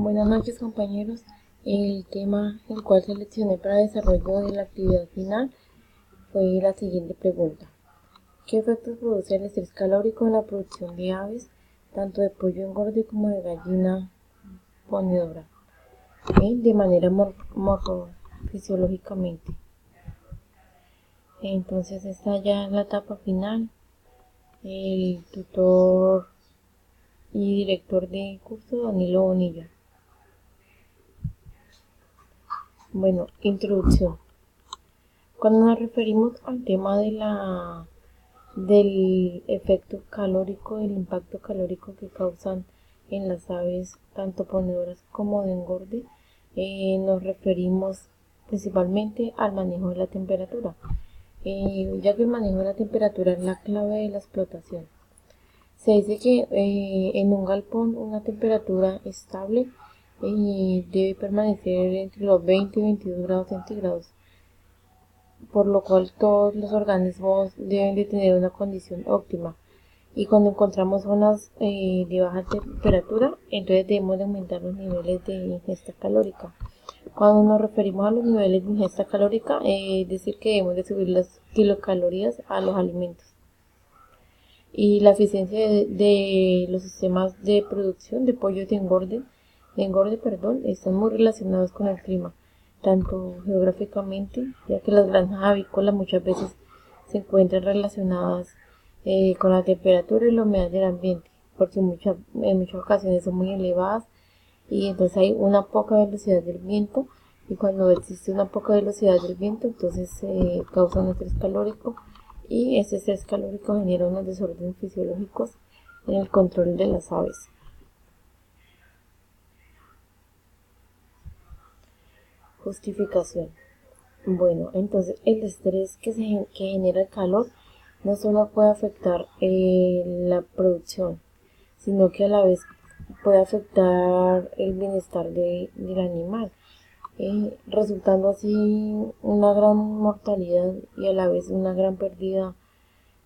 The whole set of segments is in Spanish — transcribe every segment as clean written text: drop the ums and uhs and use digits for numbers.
Buenas noches, compañeros. El tema el cual seleccioné para desarrollo de la actividad final fue la siguiente pregunta. ¿Qué efectos produce el estrés calórico en la producción de aves, tanto de pollo engorde como de gallina ponedora, de manera morfofisiológicamente? Entonces está ya la etapa final. El tutor y director de curso, Danilo Bonilla. Bueno, introducción. Cuando nos referimos al tema del efecto calórico, del impacto calórico que causan en las aves, tanto ponedoras como de engorde, nos referimos principalmente al manejo de la temperatura, ya que el manejo de la temperatura es la clave de la explotación. Se dice que en un galpón una temperatura estable debe permanecer entre los 20 y 22 grados centígrados, por lo cual todos los organismos deben de tener una condición óptima. Y cuando encontramos zonas de baja temperatura, entonces debemos de aumentar los niveles de ingesta calórica. Cuando nos referimos a los niveles de ingesta calórica, es decir que debemos de subir las kilocalorías a los alimentos. Y la eficiencia de los sistemas de producción de pollo de engorde, están muy relacionados con el clima, tanto geográficamente, ya que las granjas avícolas muchas veces se encuentran relacionadas con la temperatura y la humedad del ambiente, porque en muchas ocasiones son muy elevadas y entonces hay una poca velocidad del viento, y cuando existe una poca velocidad del viento entonces se causa un estrés calórico, y ese estrés calórico genera unos desórdenes fisiológicos en el control de las aves. Justificación. Bueno, entonces el estrés que genera el calor no solo puede afectar la producción, sino que a la vez puede afectar el bienestar del animal, resultando así una gran mortalidad y a la vez una gran pérdida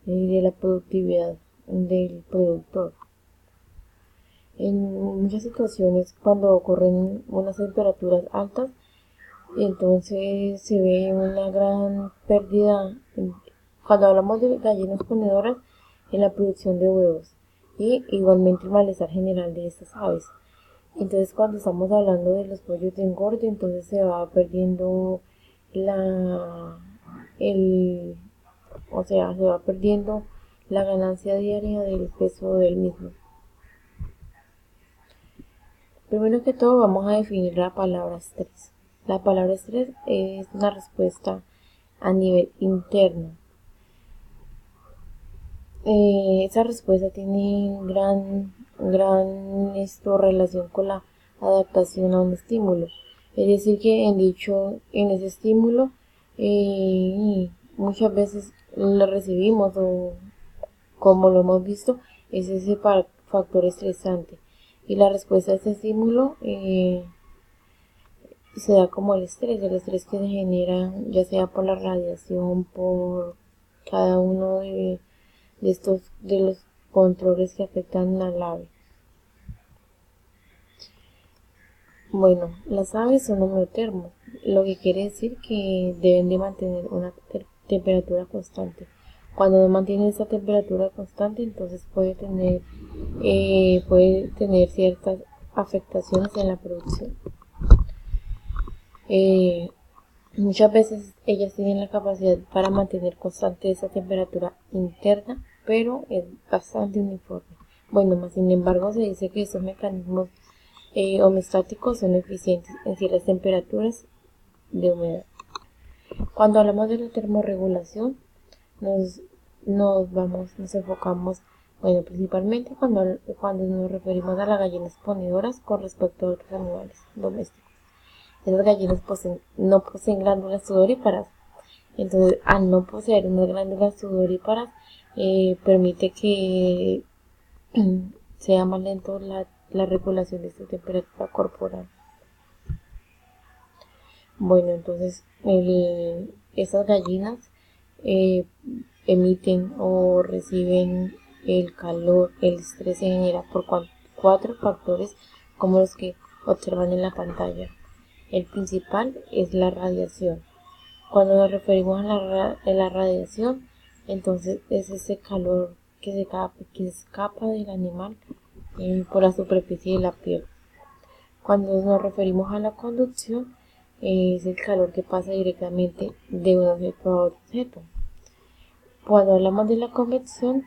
de la productividad del productor. En muchas situaciones, cuando ocurren unas temperaturas altas, entonces se ve una gran pérdida, cuando hablamos de gallinas ponedoras, en la producción de huevos, y igualmente el malestar general de estas aves. Entonces cuando estamos hablando de los pollos de engorde, entonces se va perdiendo se va perdiendo la ganancia diaria del peso del mismo. Primero que todo vamos a definir la palabra estrés. La palabra estrés es una respuesta a nivel interno. Esa respuesta tiene gran relación con la adaptación a un estímulo. Es decir que en ese estímulo muchas veces lo recibimos, o como lo hemos visto, es ese factor estresante, y la respuesta a este estímulo se da como el estrés que se genera ya sea por la radiación, por cada uno de los controles que afectan al ave. Bueno, las aves son homeotermos, lo que quiere decir que deben de mantener una temperatura constante. Cuando no mantiene esa temperatura constante, entonces puede tener ciertas afectaciones en la producción. Muchas veces ellas tienen la capacidad para mantener constante esa temperatura interna, pero es bastante uniforme. Bueno, más sin embargo se dice que estos mecanismos homeostáticos son eficientes en ciertas temperaturas de humedad. Cuando hablamos de la termorregulación, nos enfocamos, bueno, principalmente cuando nos referimos a las gallinas ponedoras con respecto a otros animales domésticos. Las gallinas no poseen glándulas sudoríparas. Entonces, al no poseer unas glándulas sudoríparas, permite que sea más lento la regulación de su temperatura corporal. Bueno, entonces esas gallinas emiten o reciben el calor, el estrés se genera por 4 factores, como los que observan en la pantalla. El principal es la radiación. Cuando nos referimos a la radiación, entonces es ese calor que escapa del animal por la superficie de la piel. Cuando nos referimos a la conducción, es el calor que pasa directamente de un objeto a otro objeto. Cuando hablamos de la convección,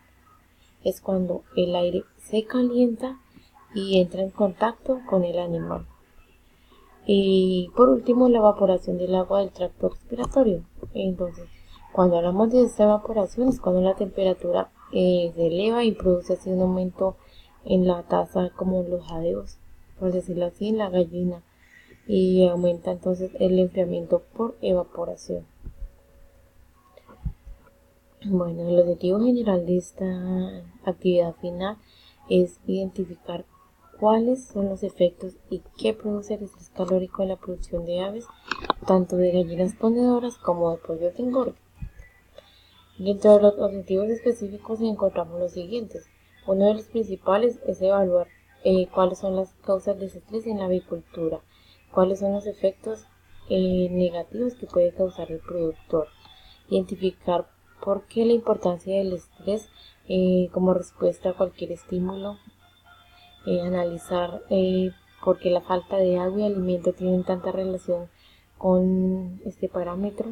es cuando el aire se calienta y entra en contacto con el animal. Y por último, la evaporación del agua del tracto respiratorio. Entonces, cuando hablamos de esta evaporación, es cuando la temperatura se eleva y produce así un aumento en la tasa, como los jadeos, por decirlo así, en la gallina, y aumenta entonces el enfriamiento por evaporación. Bueno, el objetivo general de esta actividad final es identificar cuáles son los efectos y qué produce el estrés calórico en la producción de aves, tanto de gallinas ponedoras como de pollos de engorde. Dentro de los objetivos específicos encontramos los siguientes. Uno de los principales es evaluar cuáles son las causas de ese estrés en la avicultura, cuáles son los efectos negativos que puede causar el productor, identificar por qué la importancia del estrés como respuesta a cualquier estímulo, analizar por qué la falta de agua y alimento tienen tanta relación con este parámetro,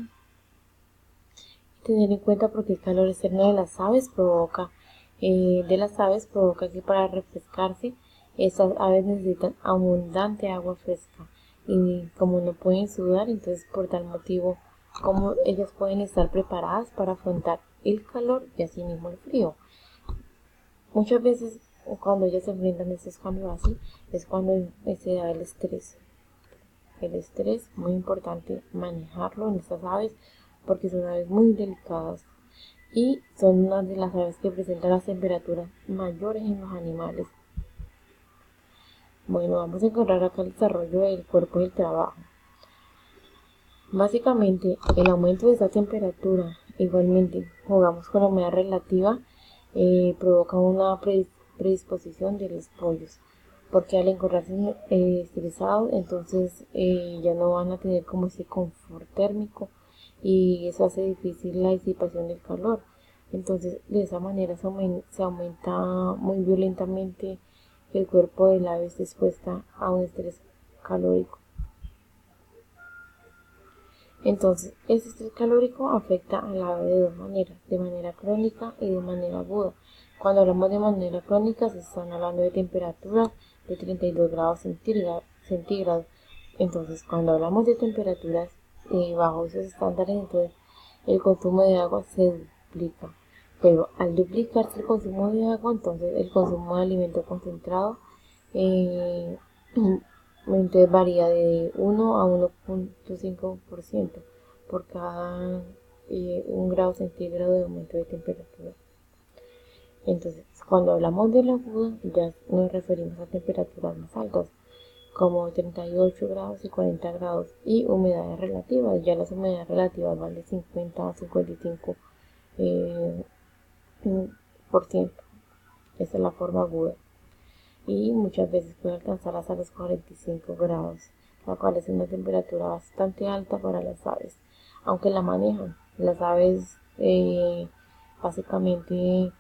tener en cuenta por qué el calor externo de las aves provoca que para refrescarse estas aves necesitan abundante agua fresca, y como no pueden sudar, entonces por tal motivo cómo ellas pueden estar preparadas para afrontar el calor y asimismo el frío. Muchas veces cuando ellas se enfrentan a estos cambios así, es cuando se da el estrés. El estrés, muy importante manejarlo en estas aves porque son aves muy delicadas y son una de las aves que presentan las temperaturas mayores en los animales. Bueno, vamos a encontrar acá el desarrollo del cuerpo del trabajo. Básicamente, el aumento de esta temperatura, igualmente jugamos con la humedad relativa, provoca una predisposición de los pollos, porque al encontrarse estresados, entonces ya no van a tener como ese confort térmico y eso hace difícil la disipación del calor. Entonces, de esa manera se aumenta muy violentamente el cuerpo del ave está expuesta a un estrés calórico. Entonces, este estrés calórico afecta al ave de dos maneras, de manera crónica y de manera aguda. Cuando hablamos de manera crónica, se están hablando de temperaturas de 32 grados centígrados. Entonces, cuando hablamos de temperaturas bajo esos estándares, entonces el consumo de agua se duplica. Pero al duplicarse el consumo de agua, entonces el consumo de alimento concentrado entonces varía de 1 a 1.5% por cada 1 grado centígrado de aumento de temperatura. Entonces, cuando hablamos de la aguda, ya nos referimos a temperaturas más altas, como 38 grados y 40 grados, y humedades relativas. Ya las humedades relativas van de 50 a 55%. Esa es la forma aguda. Y muchas veces puede alcanzar hasta los 45 grados, la cual es una temperatura bastante alta para las aves, aunque la manejan. Las aves básicamente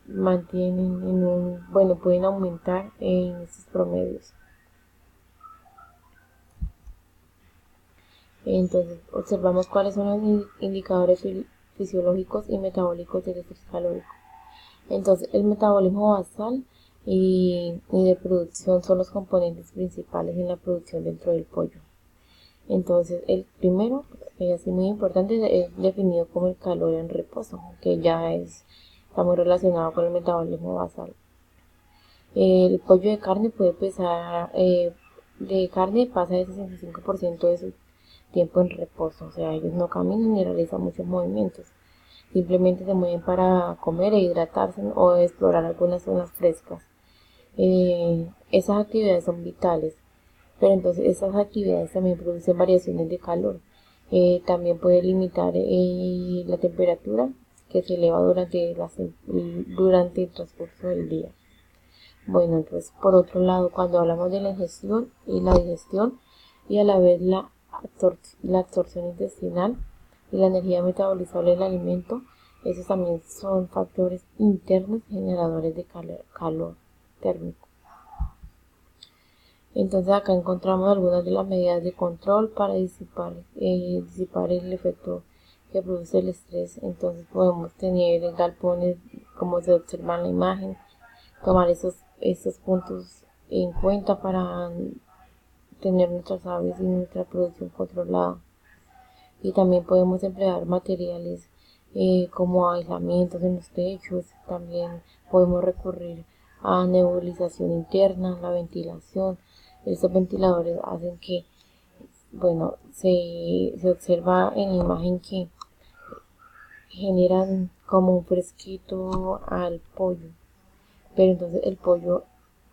mantienen pueden aumentar en estos promedios. Entonces, observamos cuáles son los indicadores fisiológicos y metabólicos del estrés calórico. Entonces, el metabolismo basal y de producción son los componentes principales en la producción dentro del pollo. Entonces, el primero, así muy importante, es definido como el calor en reposo, que ya está muy relacionado con el metabolismo basal. El pollo de carne puede pesar, de carne pasa el 65% de su tiempo en reposo, o sea, ellos no caminan ni realizan muchos movimientos. Simplemente se mueven para comer e hidratarse o explorar algunas zonas frescas. Esas actividades son vitales, pero entonces esas actividades también producen variaciones de calor. También puede limitar la temperatura que se eleva durante el transcurso del día. Bueno, entonces por otro lado, cuando hablamos de la ingestión y la digestión y a la vez la absorción intestinal y la energía metabolizable del alimento, esos también son factores internos generadores de calor térmico. Entonces acá encontramos algunas de las medidas de control para disipar el efecto que produce el estrés. Entonces podemos tener galpones como se observa en la imagen, tomar esos puntos en cuenta para tener nuestras aves y nuestra producción controlada. Y también podemos emplear materiales como aislamientos en los techos. También podemos recurrir a nebulización interna, la ventilación. Estos ventiladores hacen que, bueno, se observa en la imagen que generan como un fresquito al pollo, pero entonces el pollo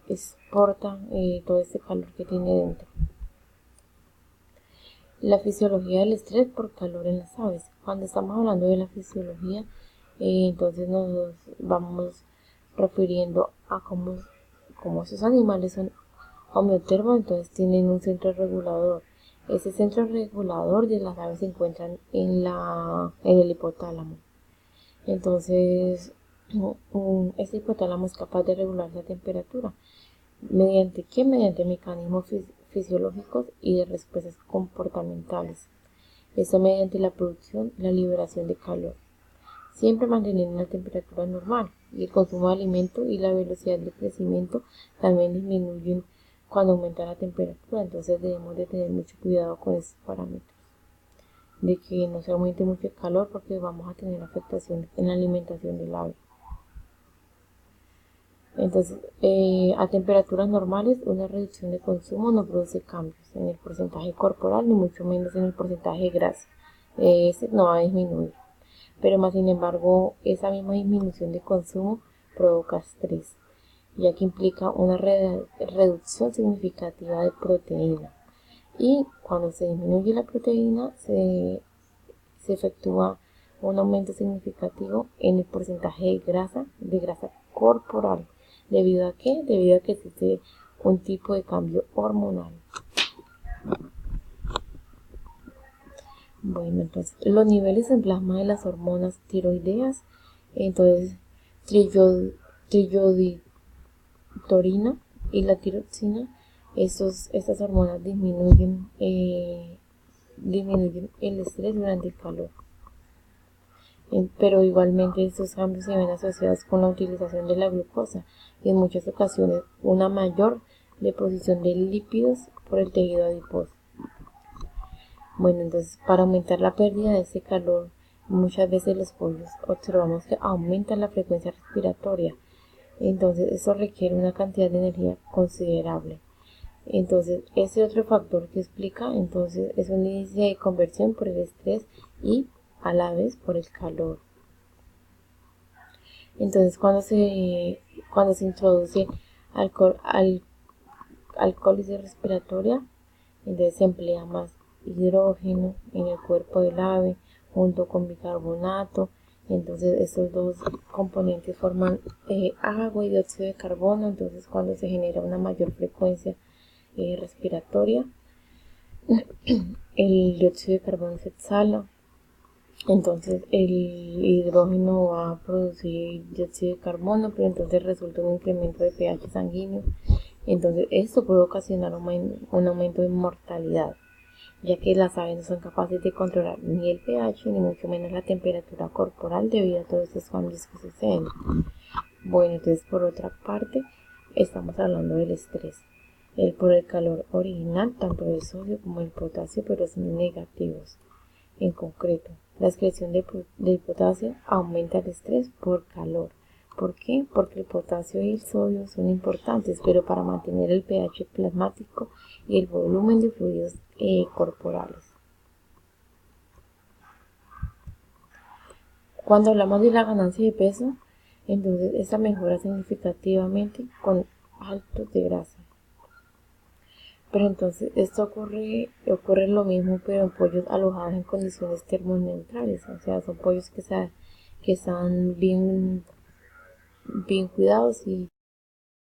exporta todo este calor que tiene dentro. La fisiología del estrés por calor en las aves. Cuando estamos hablando de la fisiología, entonces nos vamos refiriendo a cómo esos animales son homeotermos, entonces tienen un centro regulador. Ese centro regulador de las aves se encuentra en el hipotálamo. Entonces, este hipotálamo es capaz de regular la temperatura. ¿Mediante qué? Mediante mecanismos fisiológicos y de respuestas comportamentales. Esto mediante la producción y la liberación de calor, siempre manteniendo una temperatura normal. Y el consumo de alimento y la velocidad de crecimiento también disminuyen cuando aumenta la temperatura. Entonces debemos de tener mucho cuidado con estos parámetros, de que no se aumente mucho el calor porque vamos a tener afectaciones en la alimentación del ave. Entonces, a temperaturas normales, una reducción de consumo no produce cambios en el porcentaje corporal, ni mucho menos en el porcentaje de grasa. Ese no va a disminuir. Pero más sin embargo, esa misma disminución de consumo provoca estrés, ya que implica una reducción significativa de proteína. Y cuando se disminuye la proteína, se efectúa un aumento significativo en el porcentaje de grasa corporal. ¿Debido a qué? Debido a que existe un tipo de cambio hormonal. Bueno, entonces los niveles en plasma de las hormonas tiroideas, entonces trillodotorina y la tiroxina, estas hormonas disminuyen el estrés durante el calor. Pero igualmente estos cambios se ven asociados con la utilización de la glucosa y en muchas ocasiones una mayor deposición de lípidos por el tejido adiposo. Bueno, entonces para aumentar la pérdida de ese calor, muchas veces los pollos observamos que aumentan la frecuencia respiratoria. Entonces eso requiere una cantidad de energía considerable. Entonces ese otro factor que explica entonces es un índice de conversión por el estrés y a la vez por el calor. Entonces cuando se introduce alcohólisis respiratoria, entonces se emplea más hidrógeno en el cuerpo del ave junto con bicarbonato. Entonces estos dos componentes forman agua y dióxido de carbono. Entonces cuando se genera una mayor frecuencia respiratoria, el dióxido de carbono se exhala. Entonces el hidrógeno va a producir dióxido de carbono, pero entonces resulta un incremento de pH sanguíneo. Entonces esto puede ocasionar un aumento de mortalidad, ya que las aves no son capaces de controlar ni el pH ni mucho menos la temperatura corporal debido a todos estos cambios que suceden. Bueno, entonces por otra parte estamos hablando del estrés. Por el calor original, tanto el sodio como el potasio, pero son negativos. En concreto, la excreción del potasio aumenta el estrés por calor. ¿Por qué? Porque el potasio y el sodio son importantes, pero para mantener el pH plasmático y el volumen de fluidos corporales. Cuando hablamos de la ganancia de peso, entonces esta mejora significativamente con altos de grasa. Pero entonces esto ocurre lo mismo, pero en pollos alojados en condiciones termoneutrales, o sea, son pollos que están bien cuidados y